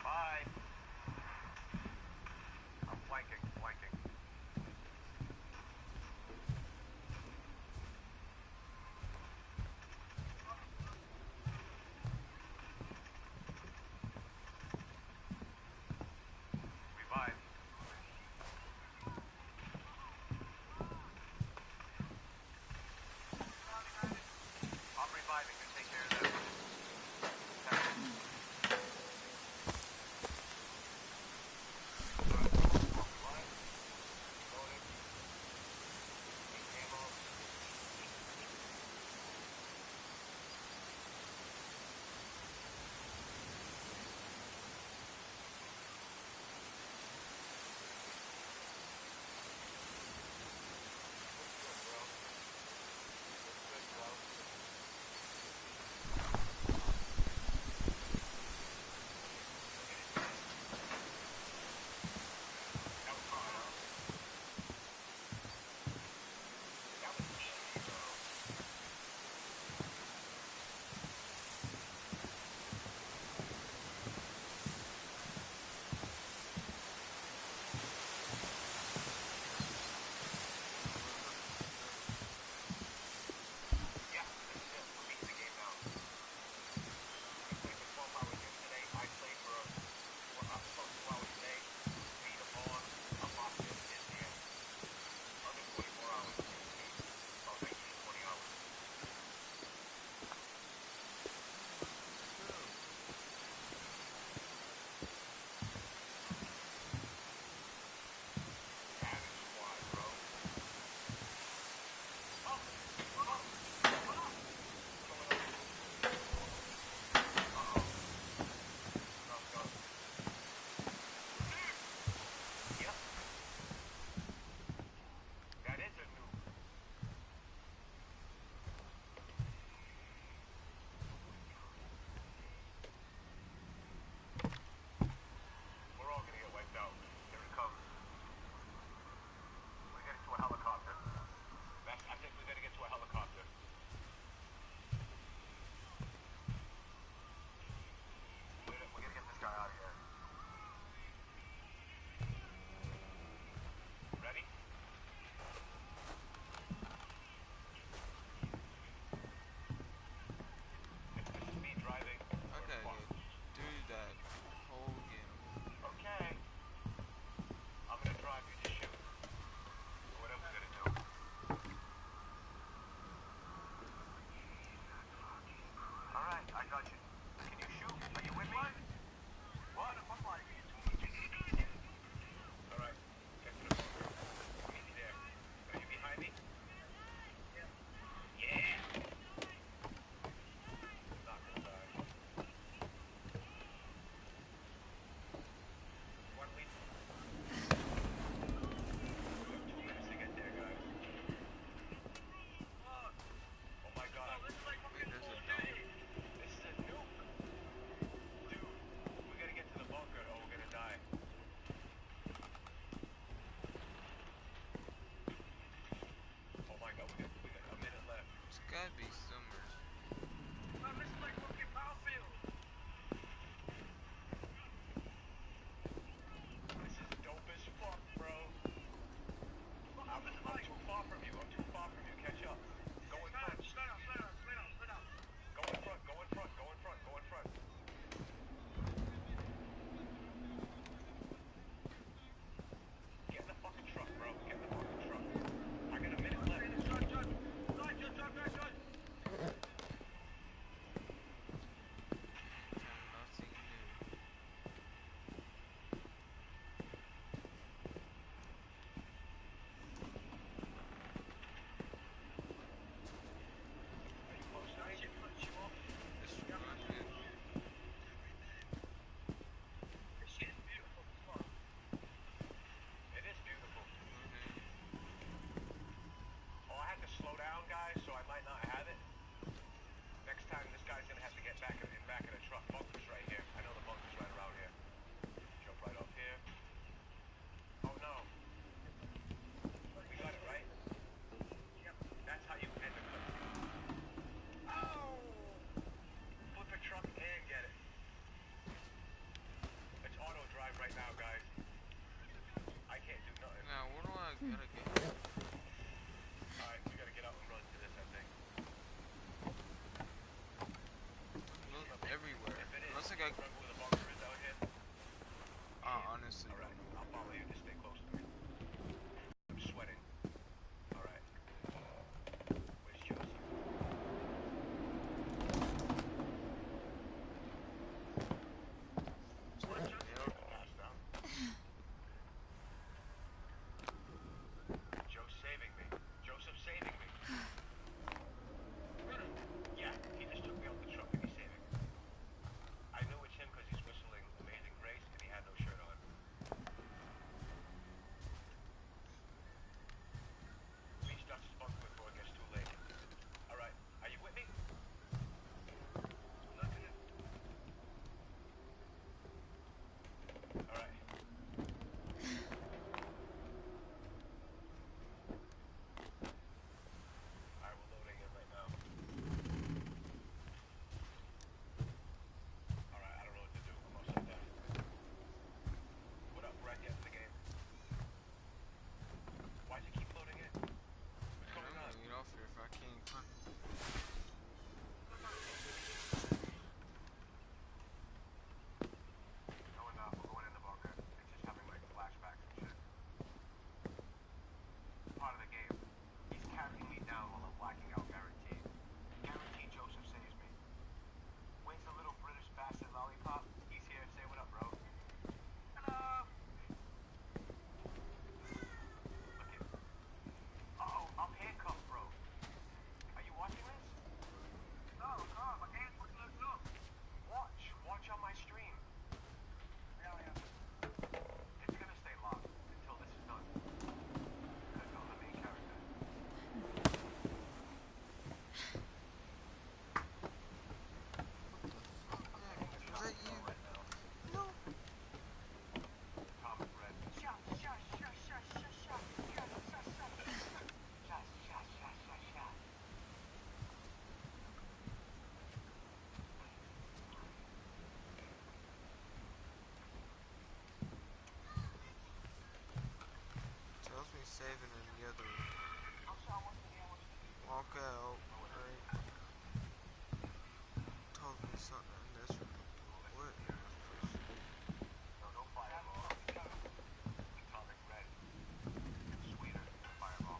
Bye. I'm flanking. Revive. I'm reviving. You take care of that. gotta be somewhere. This is like fucking Battlefield. This is dope as fuck, bro. I'm too far from you. I'm too far from you. Catch up. Go in front. Slow down. Go in front. Go in front. Get in the fucking truck, bro. Get in the fucking truck. I got a minute left. John. check. Honestly, alright, I'll follow you. Just stay close to me. I'm sweating. Alright. Where's Joseph? Joe's saving me. Joseph's saving me. Yeah, he just took me out the truck and he's saving me. I knew it's him because he's whistling Amazing Grace and he had no shirt on. Please start this bunker before it gets too late. Alright, are you with me? Nothing. Alright. Alright, we're loading in right now. Alright, I don't know what to do. I'm upside down. What up? We're at the end of the game. Why'd you keep loading in? What's going on? Get off here if I can't come. No enough. We're going in the bunker. It's just having like flashbacks and shit. Part of the game. He's carrying me down while I'm blacking out, guaranteed. Guaranteed Joseph saves me. Where's the little British bastard lollipop? He's here. Say what up, bro. Hello. Look at. Oh, I'm handcuffed, bro. Are you watching this? No, my hands were closed up. Watch on my stream. Yeah. It's gonna stay locked until this is done. Because I'm the main character. Was that you? No. Tom and Brett. Tells me saving in the other room. Walk out. Right. Tells me something in this room. What? No fireball. Atomic red. It's sweeter than fireball.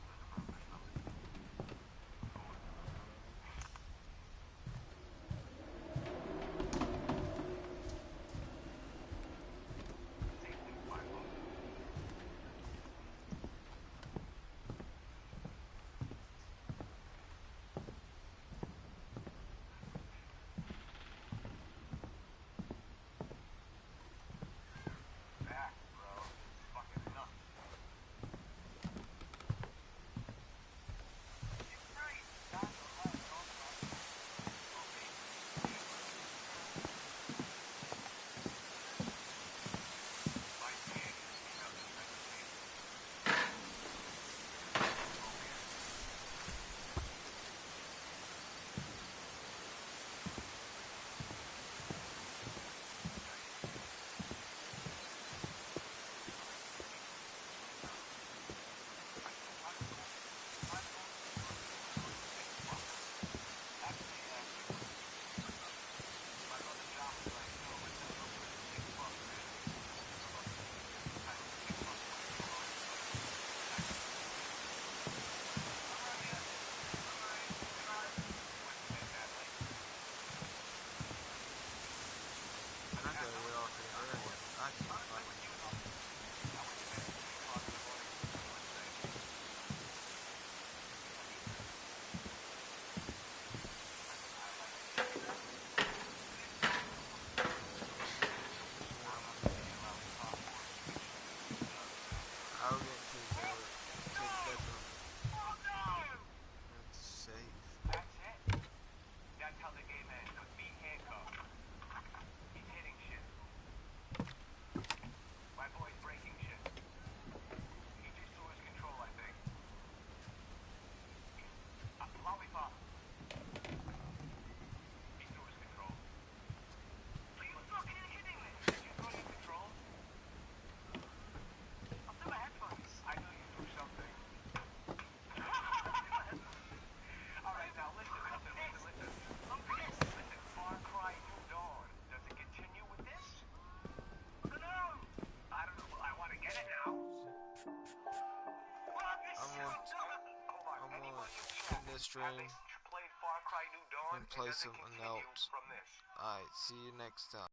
Back, bro. It's fucking nuts. It's great. That's a lot of my hand is seen up in And I gotta get off here early. I can't find it. I'll get to the bedroom. It's safe. That's it. That's how the game ends, with me handcuffed. He's hitting shit. stream and play something else. Alright, see you next time.